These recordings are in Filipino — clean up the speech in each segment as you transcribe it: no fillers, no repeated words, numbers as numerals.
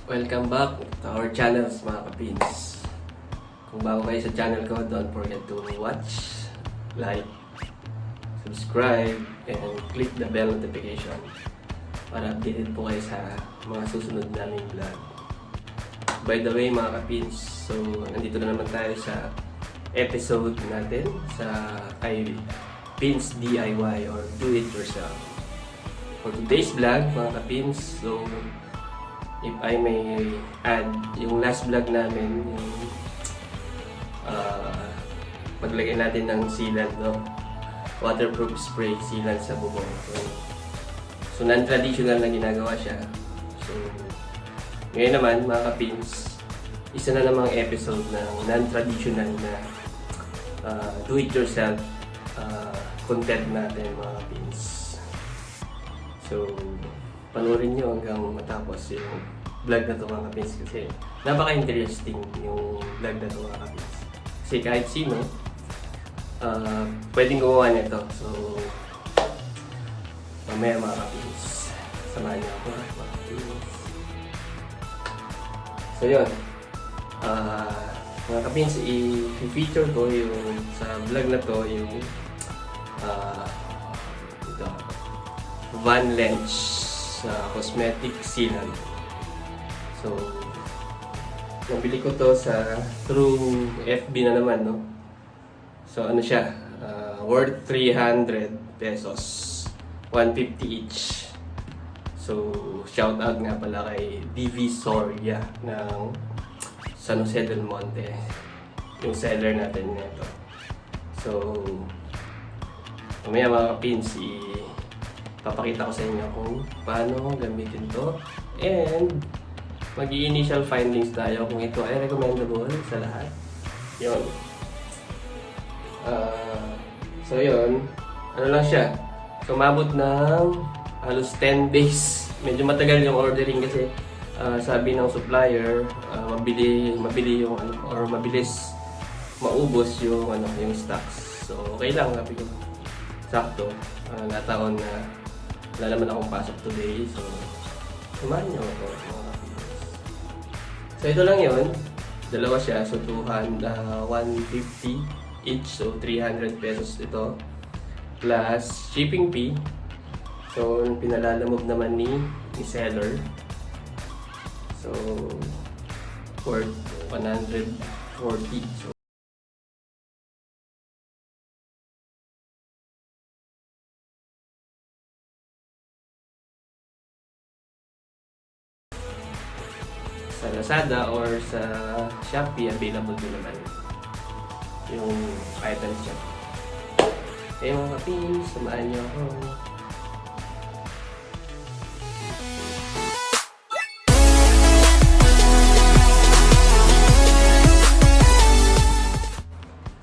Welcome back to our channels mga kapins. Kung bago kayo sa channel ko, don't forget to watch, like, subscribe, and click the bell notification para updated po kayo sa mga susunod naming vlog. By the way mga kapins, so nandito na naman tayo sa episode natin sa KaPINS DIY or Do It Yourself. For today's vlog mga kapins, so if I may add, yung last vlog namin, yung paglagay natin ng sealant, no? Waterproof spray sealant sa bubong. So non-traditional na ginagawa siya. So, ngayon naman, mga kapins, isa na namang episode ng non-traditional na do-it-yourself content natin, mga kapins. So, panoorin nyo hanggang matapos yung vlog na ito mga kapins kasi napaka-interesting yung vlog na ito mga kapins. Kasi kahit sino, pwedeng gumawa nito. So, mamaya mga kapins, samahan nyo ako mga kapins. So yun, mga kapins, i-feature ko yung sa vlog na to yung ito, Vanlench Cosmetic Sealant. So, nabili ko to through FB na naman, no? So, ano siya? Worth 300 pesos. 150 each. So, shout out nga pala kay DV Soria ng San Jose del Monte. Yung seller natin nito. So, mamaya mga kapins, papakita ko sa inyo kung paano gamitin to and mag-i-initial findings tayo kung ito ay recommendable sa lahat. Yun. So yun, ano lang siya, sumabot ng halos 10 days. Medyo matagal yung ordering kasi sabi ng supplier, mabili yung or mabilis maubos yung yung stocks. So okay lang, sabi ko sakto, nataon na wala naman akong pasok today, so samahan nyo ako mga kapatid. So ito lang yun, dalawa siya, so 150 each, so 300 pesos ito plus shipping fee. So pinalalamove naman ni seller, so worth 140. So sa Lazada or sa Shopee, available din naman yung items niya. Okay mga kapins, samahan niyo ako.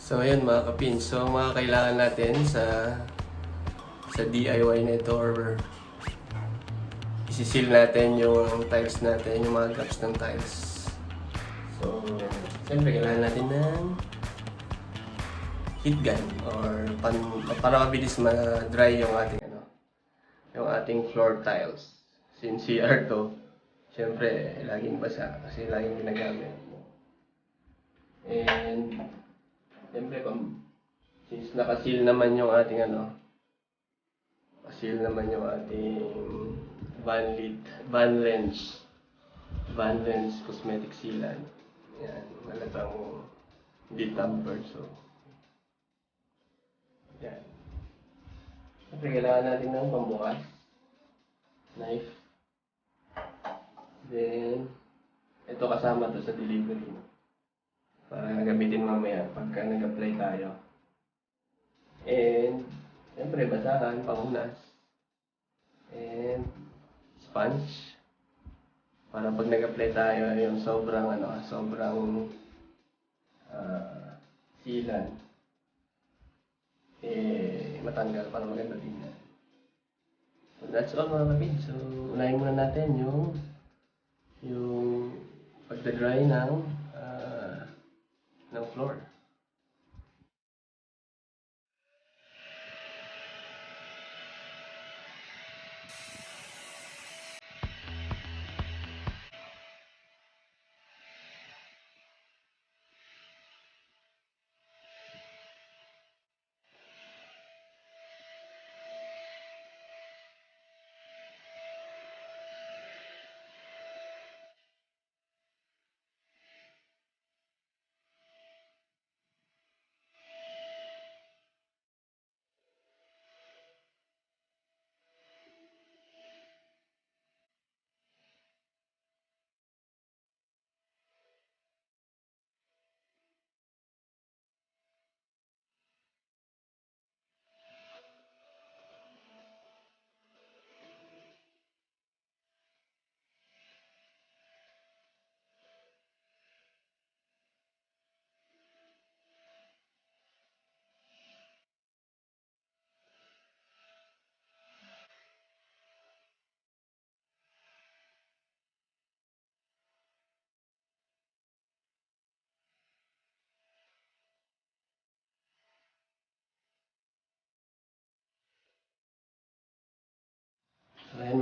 So ayun mga kapins, so mga kailangan natin sa DIY na ito or isisil natin yung tiles natin, yung mga gaps ng tiles. So, siyempre kailangan natin ng heat gun or para mabilis ma-dry yung ating floor tiles. Since CR to, siyempre laging basa kasi laging ginagamit. And siyempre since nakaseal naman yung ating seal naman yung ating Vanlench Cosmetic Sealant. Yan, malatang hindi tampered. So, yan. Siyempre, kailangan natin ng pambukas. Knife. Then, ito kasama to sa delivery. Para gamitin mamaya pagka nag-apply tayo. And, siyempre, basahan, pangunas. And, sponge para pag nag-apply tayo yung sobrang sealant matanggal para maganda tingnan. So that's all mga kapid. So unahin muna natin yung pagda-dry ng floor.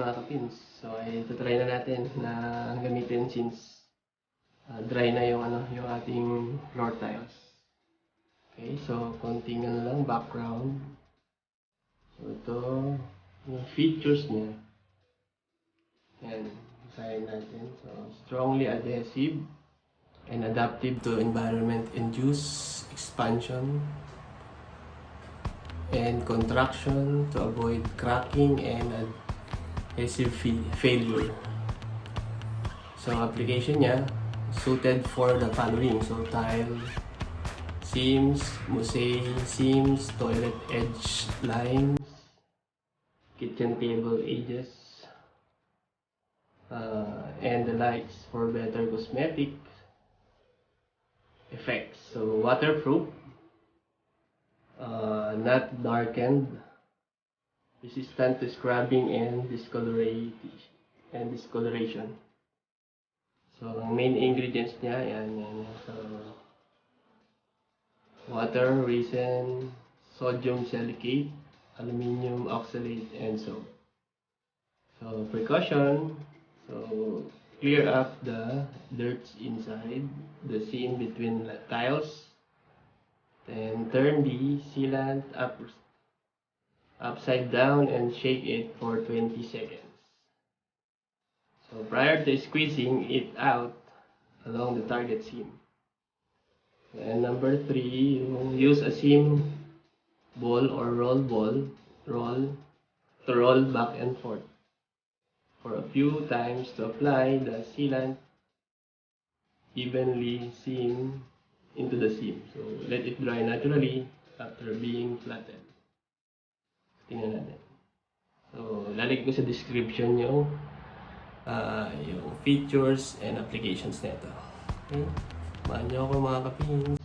mga kapins. So ay try na natin na gamitin since dry na yung yung ating floor tiles. Okay, so konting lang background. So ito yung features niya. Yan, try natin. So strongly adhesive and adaptive to environment, induce expansion and contraction to avoid cracking and adhesive failure. So application niya suited for the following: so tile seams, mosaic seams, toilet edge lines, kitchen table edges, and the likes for better cosmetic effects. So waterproof, not darkened, resistant to scrubbing and discoloration. So ang main ingredients niya, yan. So water, resin, sodium silicate, aluminum oxalate, and soap. So precaution, so clear up the dirt inside the seam between the tiles. Then turn the sealant upside down and shake it for 20 seconds. So prior to squeezing it out along the target seam. And number 3, use a seam ball or roll to roll back and forth for a few times to apply the sealant evenly seam into the seam. So let it dry naturally after being flattened. Tingnan natin. So lalagay ko sa description yung features and applications nito. Okay? Samahan niyo ako mga kapins.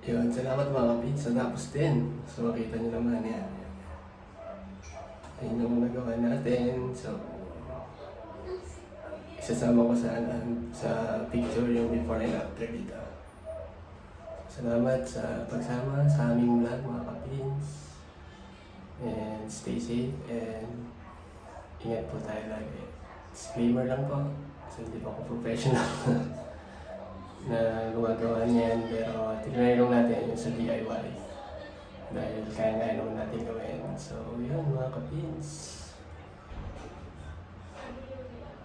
Yun, salamat mga kapins. So, tapos din. So, makita nyo naman yan. Ayun yung nagawa natin. So, isasama ko sa picture yung before and after dito. Salamat sa pagsama sa aming vlog mga kapins. And stay safe and ingat po tayo lagi. Disclaimer lang po. So, hindi po ako professional na gumagawa niyan. Pero tinry lang natin yung sa DIY. Dahil kaya-kaya naman natin gawin. So, yun mga kapins.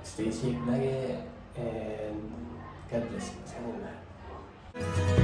Stay safe lagi and God bless po sa inyo lahat.